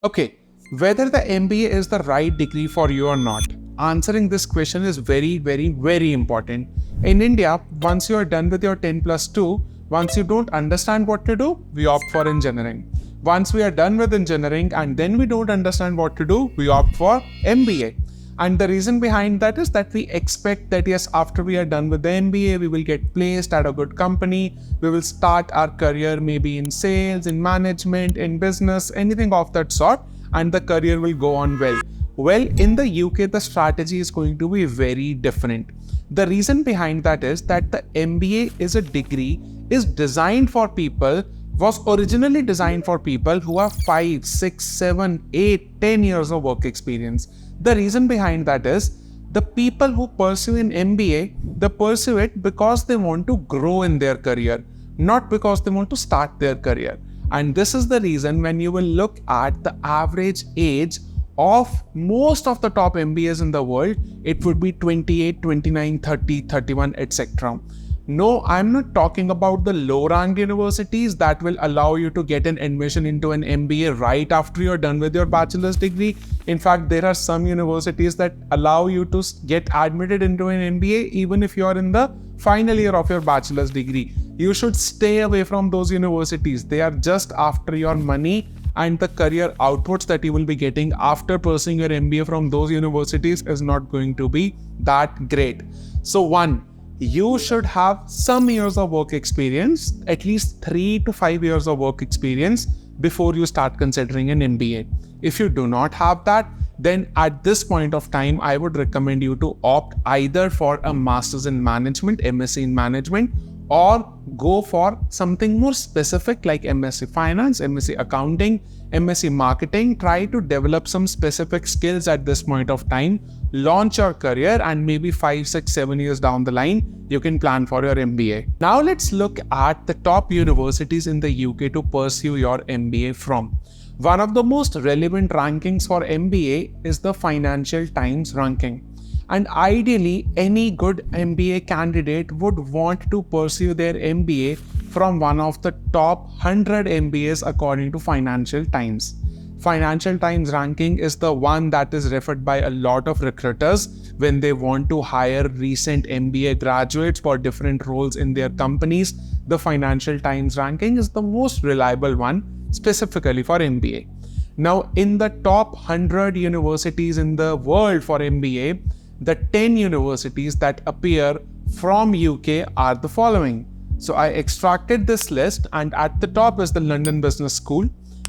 Okay, whether the MBA is the right degree for you or not, answering this question is very, very, very important. In India, once you are done with your 10 plus 2, once you don't understand what to do, we opt for engineering. Once we are done with engineering and then we don't understand what to do, we opt for MBA. And the reason behind that is that we expect that yes, after we are done with the MBA, we will get placed at a good company. We will start our career maybe in sales, in management, in business, anything of that sort, and the career will go on well. Well, in the UK, the strategy is going to be very different. The reason behind that is that the MBA is a degree is designed for people was originally designed for people who have 5, 6, 7, 8, 10 years of work experience. The reason behind that is the people who pursue an MBA, they pursue it because they want to grow in their career, not because they want to start their career. And this is the reason when you will look at the average age of most of the top MBAs in the world, it would be 28, 29, 30, 31, etc. No, I'm not talking about the low-rank universities that will allow you to get an admission into an MBA right after you're done with your bachelor's degree. In fact, there are some universities that allow you to get admitted into an MBA even if you're in the final year of your bachelor's degree. You should stay away from those universities. They are just after your money, and the career outputs that you will be getting after pursuing your MBA from those universities is not going to be that great. So one, you should have some years of work experience, at least 3 to 5 years of work experience before you start considering an MBA. If you do not have that, then at this point of time, I would recommend you to opt either for a Master's in Management, MSc in Management, or go for something more specific like MSc Finance, MSc Accounting, MSc Marketing. Try to develop some specific skills at this point of time, launch your career, and maybe 5, 6, 7 years down the line, you can plan for your MBA. Now let's look at the top universities in the UK to pursue your MBA from. One of the most relevant rankings for MBA is the Financial Times ranking. And ideally, any good MBA candidate would want to pursue their MBA from one of the top 100 MBAs according to Financial Times. Financial Times ranking is the one that is referred by a lot of recruiters when they want to hire recent MBA graduates for different roles in their companies. The Financial Times ranking is the most reliable one specifically for MBA. Now, in the top 100 universities in the world for MBA, the 10 universities that appear from UK are the following. So I extracted this list, and at the top is the London Business School.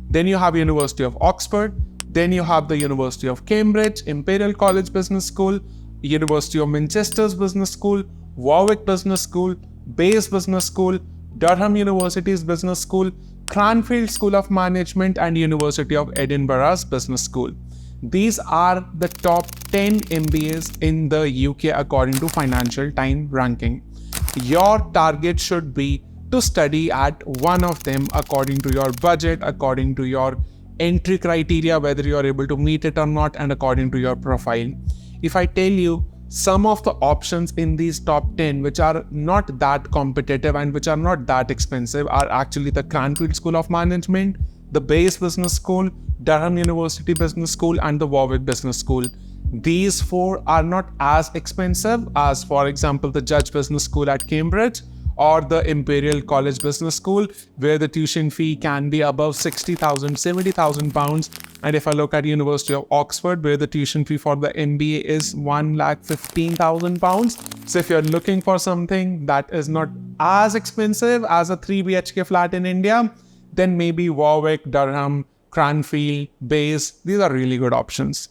Then you have University of Oxford. Then you have the University of Cambridge, Imperial College Business School, University of Manchester's Business School, Warwick Business School, Bayes Business School, Durham University's Business School, Cranfield School of Management, and University of Edinburgh's Business School. These are the top 10 MBAs in the UK according to Financial Times ranking. Your target should be to study at one of them according to your budget, according to your entry criteria, whether you are able to meet it or not, and according to your profile. If I tell you some of the options in these top 10 which are not that competitive and which are not that expensive are actually the Cranfield School of Management, the Bayes Business School, Durham University Business School, and the Warwick Business School. These four are not as expensive as, for example, the Judge Business School at Cambridge or the Imperial College Business School, where the tuition fee can be above 60,000, 70,000 pounds. And if I look at University of Oxford, where the tuition fee for the MBA is 1,15,000 pounds. So if you're looking for something that is not as expensive as a 3 BHK flat in India, then maybe Warwick, Durham, Cranfield, Bayes, these are really good options.